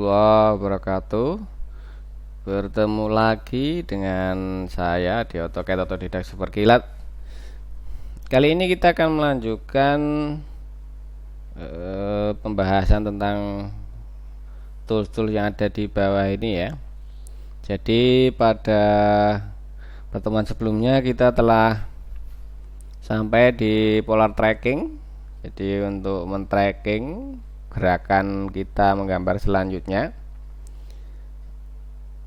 warahmatullahi wabarakatuh. Bertemu lagi dengan saya di AutoCAD Otodidak Super Kilat. Kali ini kita akan melanjutkan pembahasan tentang tools-tools yang ada di bawah ini ya. Jadi pada pertemuan sebelumnya kita telah sampai di polar tracking. Jadi untuk men-tracking gerakan kita menggambar selanjutnya.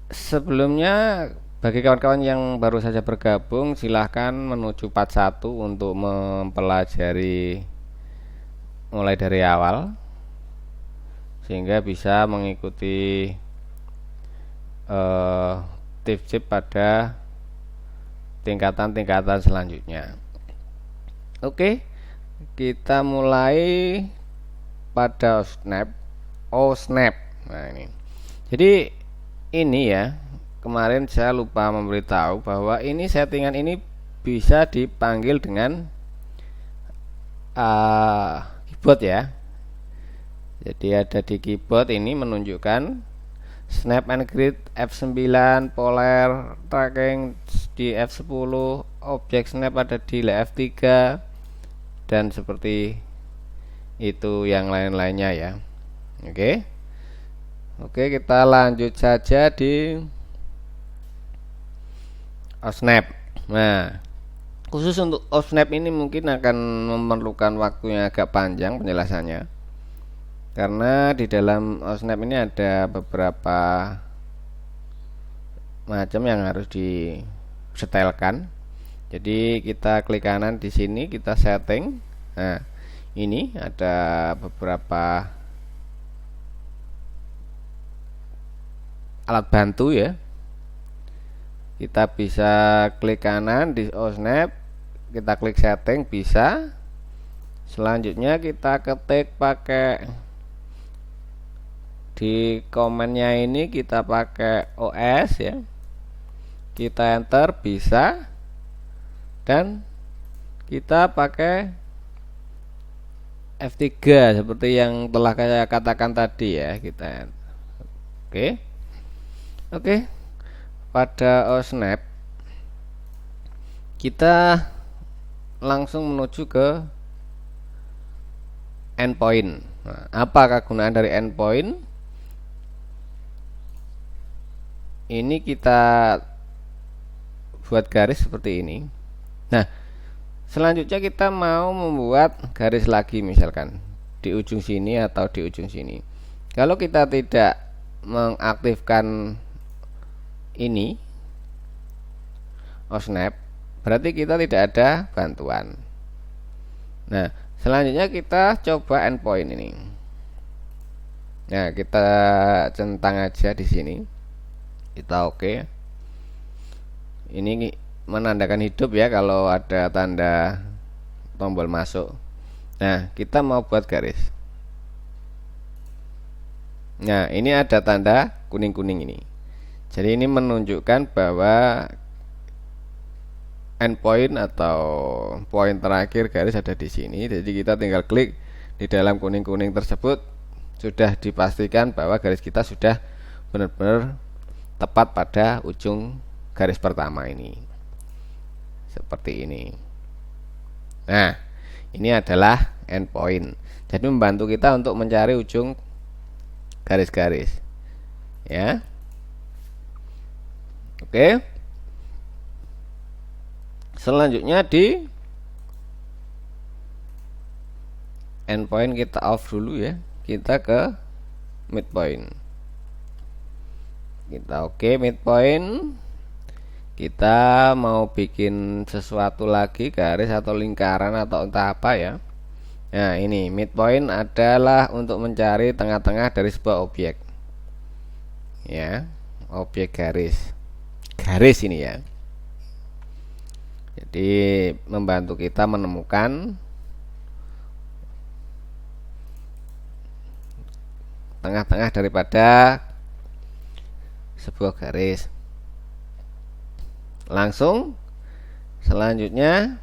Sebelumnya bagi kawan-kawan yang baru saja bergabung, silahkan menuju part 1 untuk mempelajari mulai dari awal sehingga bisa mengikuti tips-tips pada tingkatan-tingkatan selanjutnya. Oke, kita mulai pada snap. Nah ini. Jadi ini ya, kemarin saya lupa memberitahu bahwa ini settingan ini bisa dipanggil dengan keyboard ya. Jadi ada di keyboard ini menunjukkan snap and grid F9, polar tracking di F10, object snap ada di F3 dan seperti itu yang lain-lainnya ya. Oke, kita lanjut saja di snap. Nah, khusus untuk snap ini mungkin akan memerlukan waktu yang agak panjang penjelasannya, karena di dalam snap ini ada beberapa macam yang harus disetelkan. Jadi kita klik kanan di sini, kita setting. Nah, ini ada beberapa alat bantu ya. Kita bisa klik kanan di snap, kita klik setting bisa. Selanjutnya kita ketik pakai di komennya ini, kita pakai OS ya. Kita enter bisa, dan kita pakai F3 seperti yang telah saya katakan tadi ya. Kita Oke. Pada snap kita langsung menuju ke endpoint. Nah, apa kegunaan dari endpoint? Ini kita buat garis seperti ini. Nah, selanjutnya kita mau membuat garis lagi, misalkan di ujung sini atau di ujung sini. Kalau kita tidak mengaktifkan ini snap, berarti kita tidak ada bantuan. Nah, selanjutnya kita coba endpoint ini. Nah, kita centang aja di sini. Kita oke. Ini menandakan hidup ya kalau ada tanda tombol masuk. Nah, kita mau buat garis. Nah, ini ada tanda kuning-kuning ini. Jadi ini menunjukkan bahwa endpoint atau poin terakhir garis ada di sini. Jadi kita tinggal klik di dalam kuning-kuning tersebut, sudah dipastikan bahwa garis kita sudah benar-benar tepat pada ujung garis pertama ini. Seperti ini. Nah, ini adalah endpoint. Jadi membantu kita untuk mencari ujung garis-garis. Ya. Oke. Selanjutnya di endpoint kita off dulu ya. Kita ke midpoint. Kita midpoint. Kita mau bikin sesuatu lagi, garis atau lingkaran atau entah apa ya. Nah, ini midpoint adalah untuk mencari tengah-tengah dari sebuah objek. Ya, objek garis ini ya. Jadi membantu kita menemukan tengah-tengah daripada sebuah garis. Langsung selanjutnya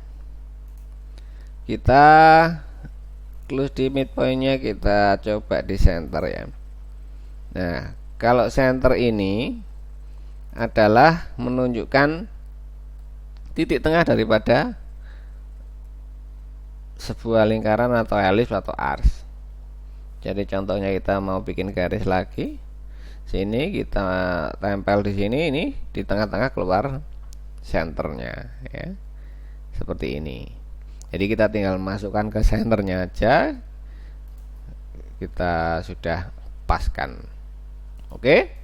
kita close di midpointnya, kita coba di center ya. Nah, kalau center ini adalah menunjukkan titik tengah daripada sebuah lingkaran atau elips atau ars. Jadi contohnya kita mau bikin garis lagi, sini kita tempel di sini, ini di tengah-tengah keluar senternya, ya, seperti ini. Jadi kita tinggal masukkan ke senternya aja, kita sudah paskan. Oke,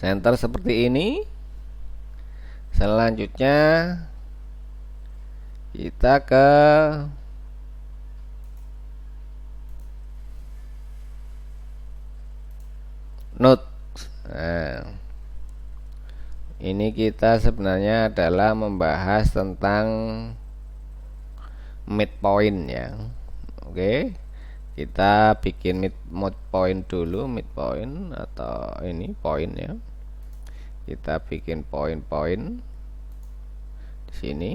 center seperti ini. Selanjutnya kita ke node. Nah, ini kita sebenarnya adalah membahas tentang midpoint ya. Oke, kita bikin midpoint dulu, midpoint atau ini point ya. Kita bikin point di sini.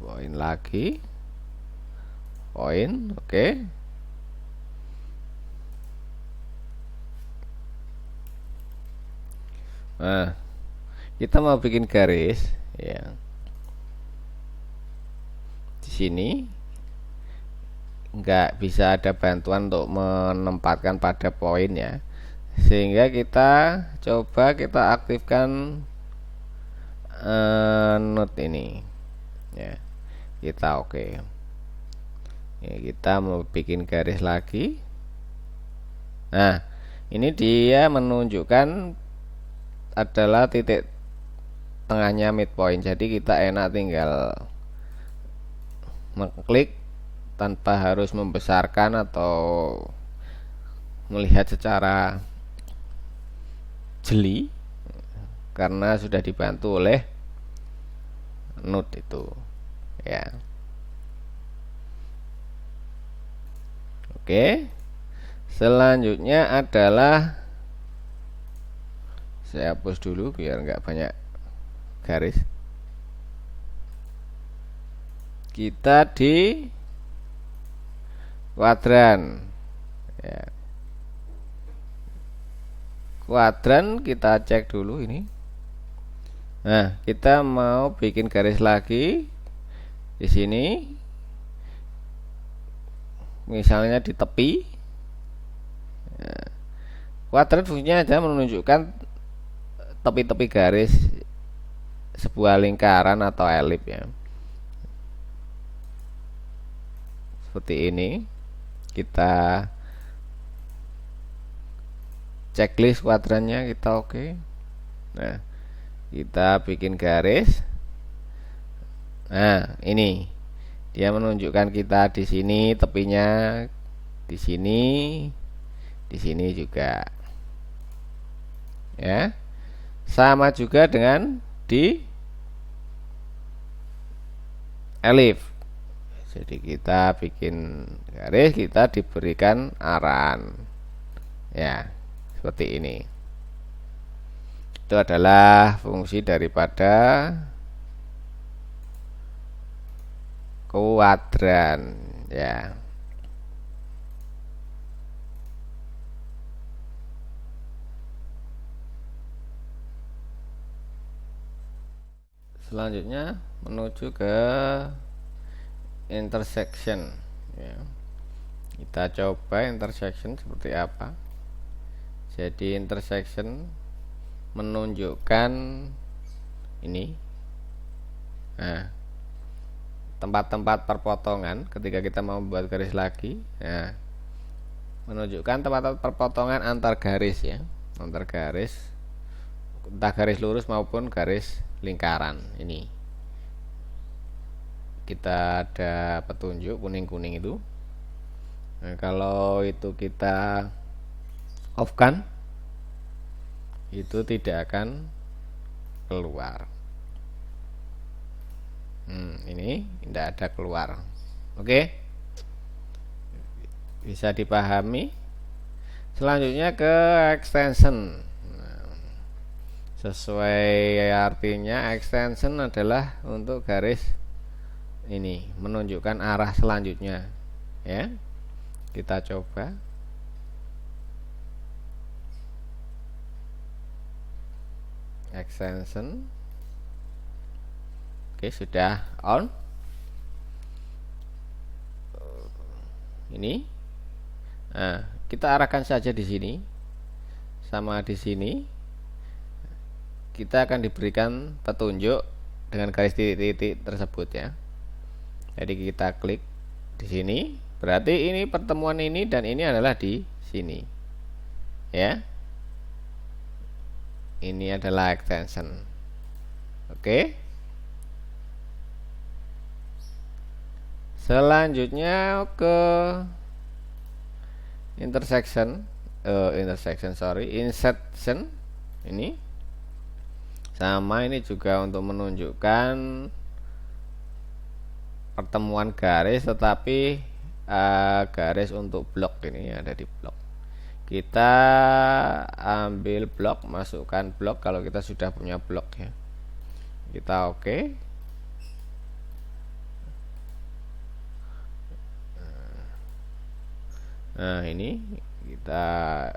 Poin lagi, poin, oke. Nah, kita mau bikin garis ya. Di sini nggak bisa ada bantuan untuk menempatkan pada poin ya, sehingga kita coba kita aktifkan node ini ya. Kita oke. Ya, kita mau bikin garis lagi. Nah, ini dia menunjukkan adalah titik tengahnya midpoint. Jadi kita enak tinggal mengklik tanpa harus membesarkan atau melihat secara jeli, karena sudah dibantu oleh node itu ya. Oke, selanjutnya adalah saya hapus dulu biar nggak banyak garis. Kita di kuadran ya. Kuadran kita cek dulu ini. Nah, kita mau bikin garis lagi di sini, misalnya di tepi. Nah, kuadran fungsinya adalah menunjukkan tepi-tepi garis sebuah lingkaran atau elip ya. Seperti ini. Kita checklist kuadrannya, kita oke. Nah, kita bikin garis. Nah, ini dia menunjukkan kita di sini tepinya, di sini juga ya. Sama juga dengan di elips. Jadi kita bikin garis, kita diberikan aran ya, seperti ini. Itu adalah fungsi daripada kuadran ya. Selanjutnya menuju ke intersection ya. Kita coba intersection seperti apa. Jadi intersection menunjukkan ini. Nah, tempat-tempat perpotongan ketika kita mau membuat garis lagi. Nah, menunjukkan tempat-tempat perpotongan antar garis ya, antar garis, entah garis lurus maupun garis lingkaran. Ini kita ada petunjuk kuning-kuning itu. Nah, kalau itu kita off kan, itu tidak akan keluar. Ini tidak ada keluar. Oke, bisa dipahami. Selanjutnya ke extension. Sesuai artinya, extension adalah untuk garis ini menunjukkan arah selanjutnya ya. Kita coba. Extension. Oke, sudah on. Ini. Nah, kita arahkan saja di sini. Sama di sini. Kita akan diberikan petunjuk dengan garis titik-titik tersebut ya. Jadi kita klik di sini. Berarti ini pertemuan ini dan ini adalah di sini. Ya. Ini adalah extension. Oke. Selanjutnya ke insertion. Ini sama, ini juga untuk menunjukkan pertemuan garis, tetapi garis untuk blok ini ada di blok. Kita ambil blok, masukkan blok kalau kita sudah punya blok ya. Kita oke. Nah, ini kita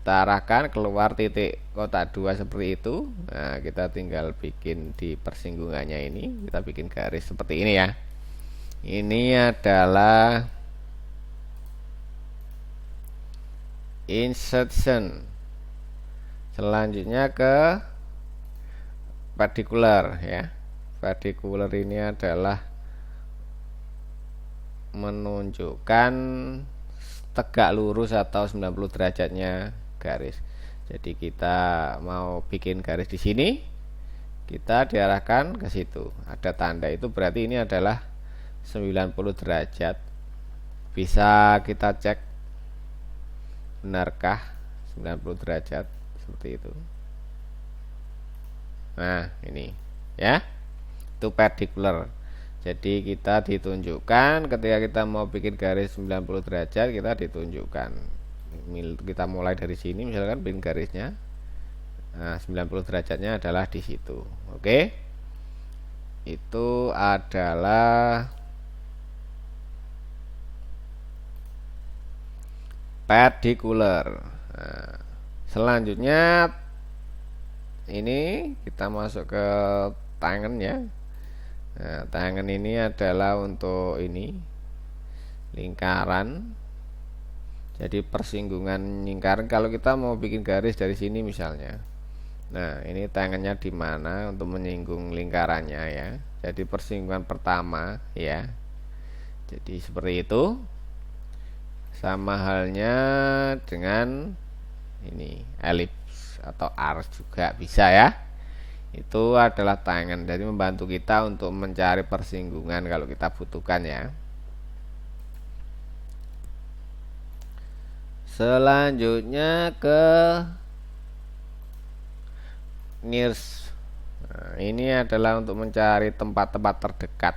arahkan keluar titik kotak 2 seperti itu. Nah, kita tinggal bikin di persinggungannya ini, kita bikin garis seperti ini ya. Ini adalah insertion. Selanjutnya ke particular ya. Particular ini adalah menunjukkan tegak lurus atau 90 derajatnya garis. Jadi kita mau bikin garis di sini, kita diarahkan ke situ. Ada tanda itu berarti ini adalah 90 derajat. Bisa kita cek benarkah 90 derajat seperti itu. Nah, ini ya. Itu particular. Jadi kita ditunjukkan ketika kita mau bikin garis 90 derajat, kita ditunjukkan. Kita mulai dari sini misalkan bikin garisnya. Nah, 90 derajatnya adalah di situ. Oke. Itu adalah particular. Nah, selanjutnya ini kita masuk ke tangan ya. Nah, tangan ini adalah untuk ini lingkaran. Jadi persinggungan lingkaran kalau kita mau bikin garis dari sini misalnya. Nah, ini tangannya di mana untuk menyinggung lingkarannya ya. Jadi persinggungan pertama ya. Jadi seperti itu. Sama halnya dengan ini elips atau arc juga bisa ya. Itu adalah tangan, jadi membantu kita untuk mencari persinggungan kalau kita butuhkan ya. Selanjutnya ke nearest. Nah, ini adalah untuk mencari tempat-tempat terdekat.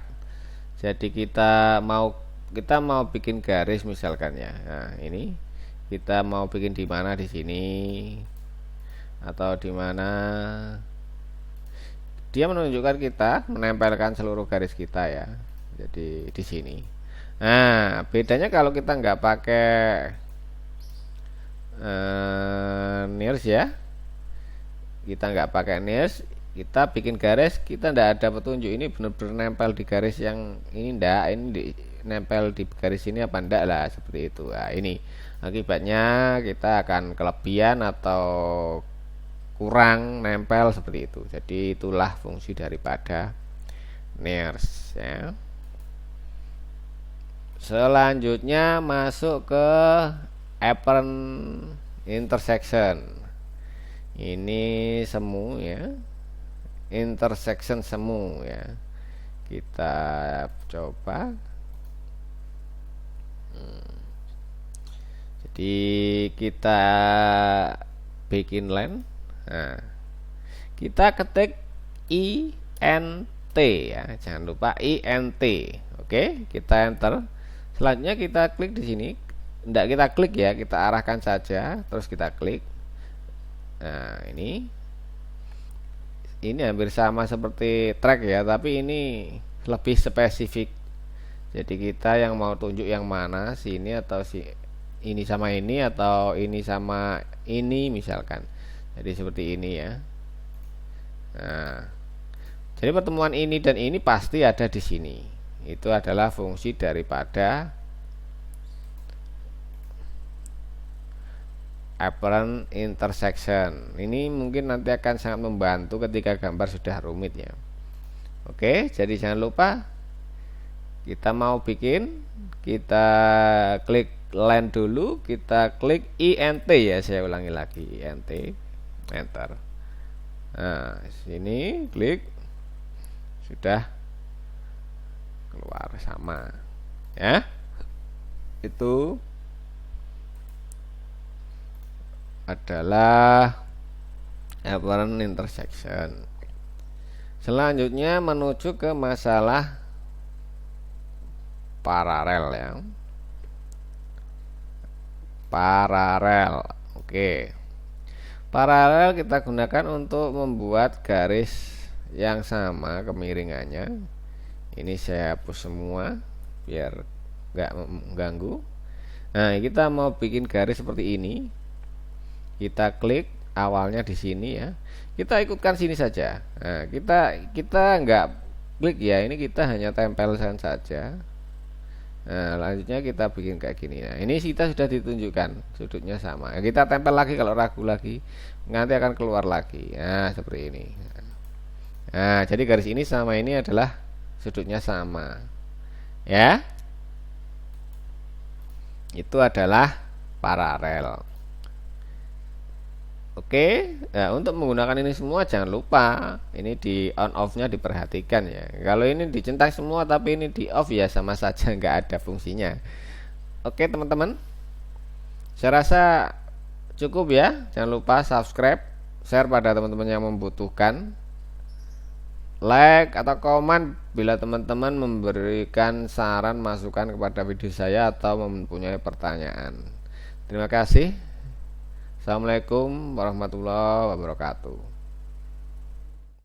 Jadi kita mau bikin garis misalkan ya. Nah, ini kita mau bikin di mana, di sini atau di mana. Dia menunjukkan kita menempelkan seluruh garis kita ya. Jadi di sini. Nah, bedanya kalau kita nggak pakai nearest ya. Kita nggak pakai nearest, kita bikin garis, kita nggak ada petunjuk ini benar-benar nempel di garis yang ini ndak, nempel di garis ini apa ndak lah, seperti itu. Nah, ini akibatnya kita akan kelebihan atau kurang nempel seperti itu. Jadi itulah fungsi daripada nearest ya. Selanjutnya masuk ke apparent intersection. Ini semu ya. Intersection semu ya. Kita coba. Jadi kita bikin line. Nah, kita ketik INT ya, jangan lupa INT. Oke, kita enter. Selanjutnya kita klik di sini. Tidak kita klik ya, kita arahkan saja, terus kita klik. Nah, ini ini hampir sama seperti track ya, tapi ini lebih spesifik. Jadi kita yang mau tunjuk yang mana, sini atau si ini sama ini atau ini sama ini misalkan. Jadi seperti ini ya. Nah, jadi pertemuan ini dan ini pasti ada di sini. Itu adalah fungsi daripada apparent intersection. Ini mungkin nanti akan sangat membantu ketika gambar sudah rumit ya. Oke, jadi jangan lupa kita mau bikin, kita klik line dulu, kita klik INT ya, saya ulangi lagi INT, enter. Nah, sini klik, sudah keluar sama ya. Itu adalah apparent intersection. Selanjutnya menuju ke masalah paralel ya. Paralel. Oke. Paralel kita gunakan untuk membuat garis yang sama kemiringannya. Ini saya hapus semua biar nggak mengganggu. Nah, kita mau bikin garis seperti ini. Kita klik awalnya di sini ya. Kita ikutkan sini saja. Nah, kita nggak klik ya. Ini kita hanya tempelkan saja. Nah, selanjutnya kita bikin kayak gini. Nah, ini kita sudah ditunjukkan sudutnya sama. Nah, kita tempel lagi kalau ragu lagi, nanti akan keluar lagi. Nah, seperti ini. Nah, jadi garis ini sama ini adalah sudutnya sama. Ya. Itu adalah paralel. Oke, nah untuk menggunakan ini semua jangan lupa ini di on off nya diperhatikan ya. Kalau ini dicentang semua tapi ini di off ya sama saja nggak ada fungsinya. Oke teman-teman, saya rasa cukup ya. Jangan lupa subscribe, share pada teman-teman yang membutuhkan, like atau komen bila teman-teman memberikan saran masukan kepada video saya atau mempunyai pertanyaan. Terima kasih. Assalamualaikum warahmatullahi wabarakatuh.